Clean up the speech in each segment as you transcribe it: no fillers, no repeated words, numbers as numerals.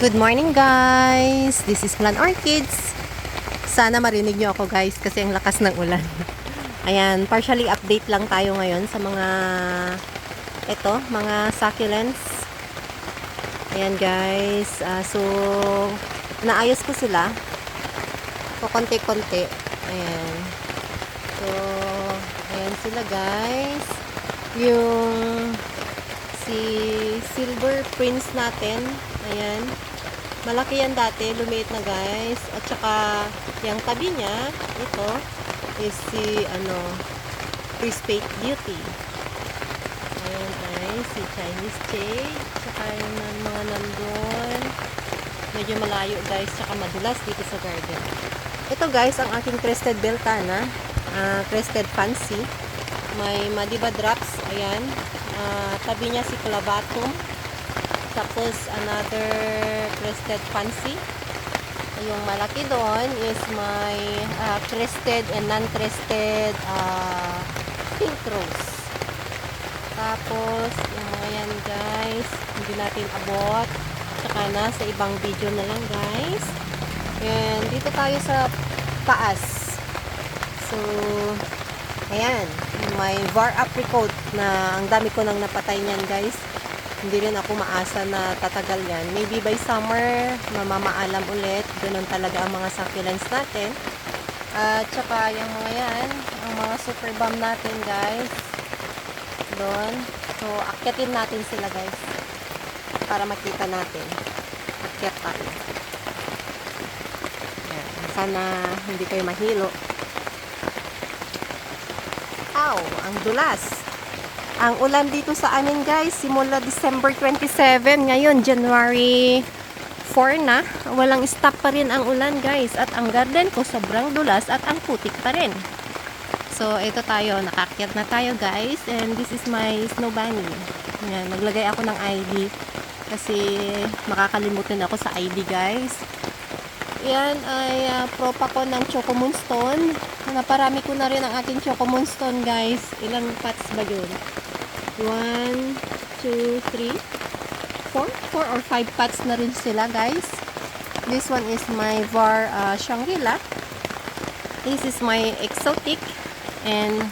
Good morning guys! This is Plan Orchids. Sana marinig nyo ako guys kasi ang lakas ng ulan. Ayan, partially update lang tayo ngayon sa mga succulents. Ayan guys, so naayos ko sila. Konti-konti. Ayan. So, ayan sila guys. Yung si Silver Prince natin, ayan. Malaki yan dati, lumiit na guys. At saka, yung tabi niya, ito, is si, Free Spate Beauty. Ayan guys, si Chinese Jade. Tsaka yung mga nandun. Medyo malayo guys, tsaka madulas dito sa garden. Ito guys, ang aking Crested Beltana. Crested Fancy. May Madiba Drops, ayan. Tabi niya si Clavatum. Tapos, another Crested Fancy. Yung malaki doon is my crested and non-crested pink rose. Tapos, yung mga yan guys, hindi natin abot. Tsaka na, sa ibang video na lang guys. And dito tayo sa taas. So, ayan. May var apricot na ang dami ko nang napatay niyan guys. Hindi rin ako maasa na tatagal yan. Maybe by summer, mamamaalam ulit. Ganun talaga ang mga succulents natin. At saka yung mga yan, ang mga super bomb natin guys. Doon. So, akyatin natin sila guys. Para makita natin. Akyat tayo. Ayan. Sana hindi kayo mahilo. Ow! Ang dulas! Ang ulan dito sa amin guys, simula December 27, ngayon January 4 na, walang stop pa rin ang ulan guys. At ang garden ko sobrang dulas at ang putik pa rin. So ito tayo, nakakyat na tayo guys. And this is my snow bunny. Yan, maglagay ako ng ID kasi makakalimutan ako sa ID guys. Yan ay prop ako ng Choco Moonstone. Naparami ko na rin ang aking Choco Moonstone guys. Ilang pots ba yun? 1, 2, 3, 4 or 5 pots na rin sila guys. This one is my var Shangri-La. This is my exotic. And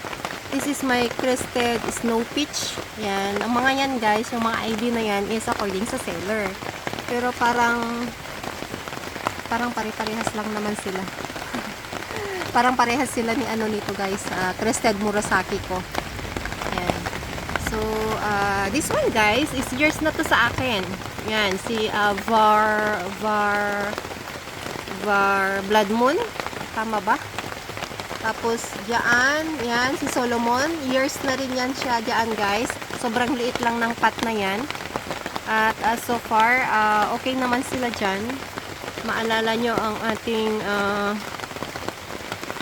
this is my crested snow peach. Yan. Ang mga yan guys, yung mga ID na yan is according sa seller. Pero parang pare-parehas lang naman sila. Parang parehas sila ni nito guys, Crested Murasaki ko. Yan. So, this one guys, is yours na to sa akin. Yan, si var Blood Moon. Tama ba? Tapos, diyan, yan, si Solomon. Years na rin yan siya diyan guys. Sobrang liit lang ng pot na yan. At so far, okay naman sila dyan. Maalala nyo ang ating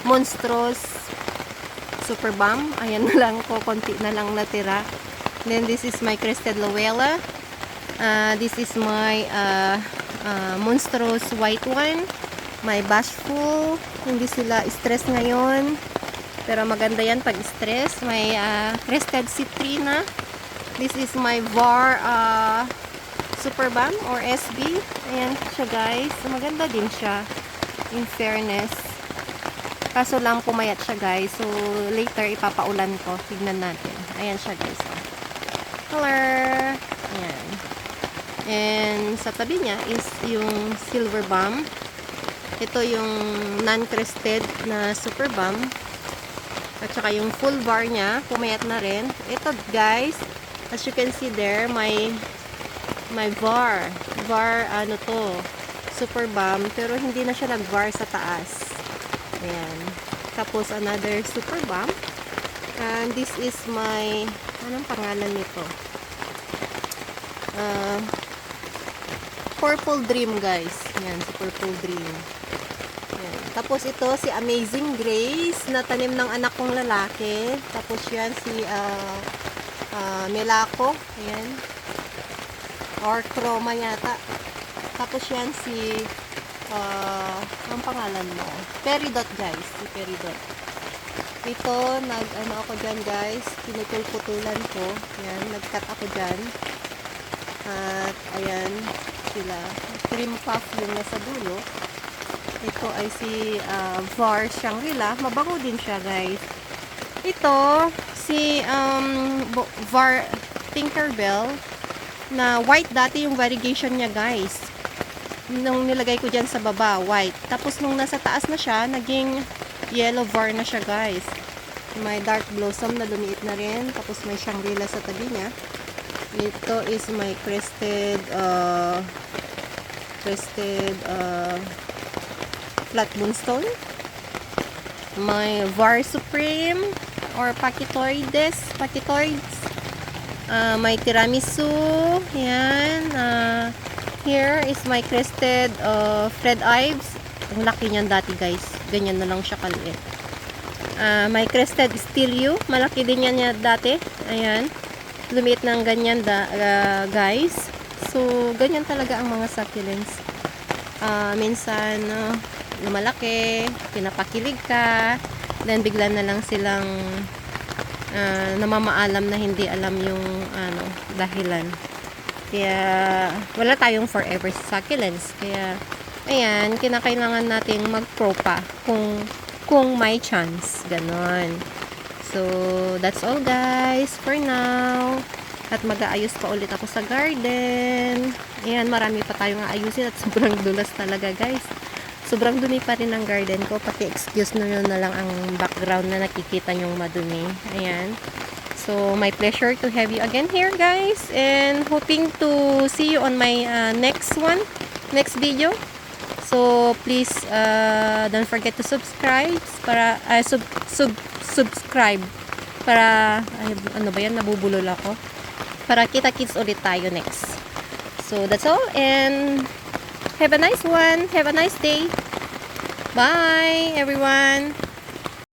monstrous super bomb. Ayan na lang po, konti na lang natira. Then this is my Crested Lowella. This is my monstrous white one. My bashful. Hindi sila stress ngayon. Pero maganda yan pag stress. My Crested Citrina. This is my var super bomb or SB. Ayan siya guys. Maganda din siya. In fairness. Kaso lang pumayat siya guys. So later ipapaulan ko. Tignan natin. Ayan siya guys. Color. Ayan. And sa tabi niya is yung silver bomb. Ito yung non-crested na super bomb. At saka yung full var niya. Pumayat na rin. Ito guys. As you can see there. My var super bomb, pero hindi na siya nag-var sa taas. Ayan. Tapos another super bomb, and this is my, anong pangalan nito? Purple Dream guys. Ayan, si Purple Dream. Ayan. Tapos ito si Amazing Grace na tanim ng anak kong lalaki. Tapos yan si Melako. Ayan, or Chroma yata. Tapos yan si ang pangalan mo, Peridot guys, si Peridot. Ito ako dyan guys, pinutol-putulan ko yan, nag-cut ako dyan. At ayan, sila. Cream puff yung nasa dulo. Ito ay si Var Shangri-La. Mabango din siya, guys. Ito, si Var Tinkerbell na white dati yung variegation niya, guys. Nung nilagay ko dyan sa baba, white. Tapos nung nasa taas na siya, naging yellow Var na siya, guys. May dark blossom na lumiit na rin. Tapos may Shangri-La sa tabi niya. Ito is my crested flat moonstone. My Var Supreme or Pachitoides. May tiramisu. Yan. Here is my crested Fred Ives. Ang laki niyan dati, guys. Ganyan na lang siya kaliit. May crested Stilio. Malaki din yan niya dati. Ayan. Lumiit ng ganyan guys. So, ganyan talaga ang mga succulents. Minsan, lumalaki, pinapakilig ka, then bigla na lang silang namamaalam na hindi alam yung dahilan. Kaya, wala tayong forever succulents. Kaya, ayan, kinakailangan nating mag-pro pa kung may chance. Ganon. So, that's all guys for now. At mag-aayos pa ulit ako sa garden. Ayan, marami pa tayong aayusin at sobrang dulas talaga guys. Sobrang dumi pa rin ang garden ko. Pati excuse na yun na lang ang background na nakikita nyong madumi. Ayan. So, my pleasure to have you again here guys. And hoping to see you on my next video. So, please don't forget to subscribe para subscribe para ano ba yan, nabubulol ako. Para kita-kits ulit tayo next. So, that's all and have a nice one. Have a nice day. Bye everyone.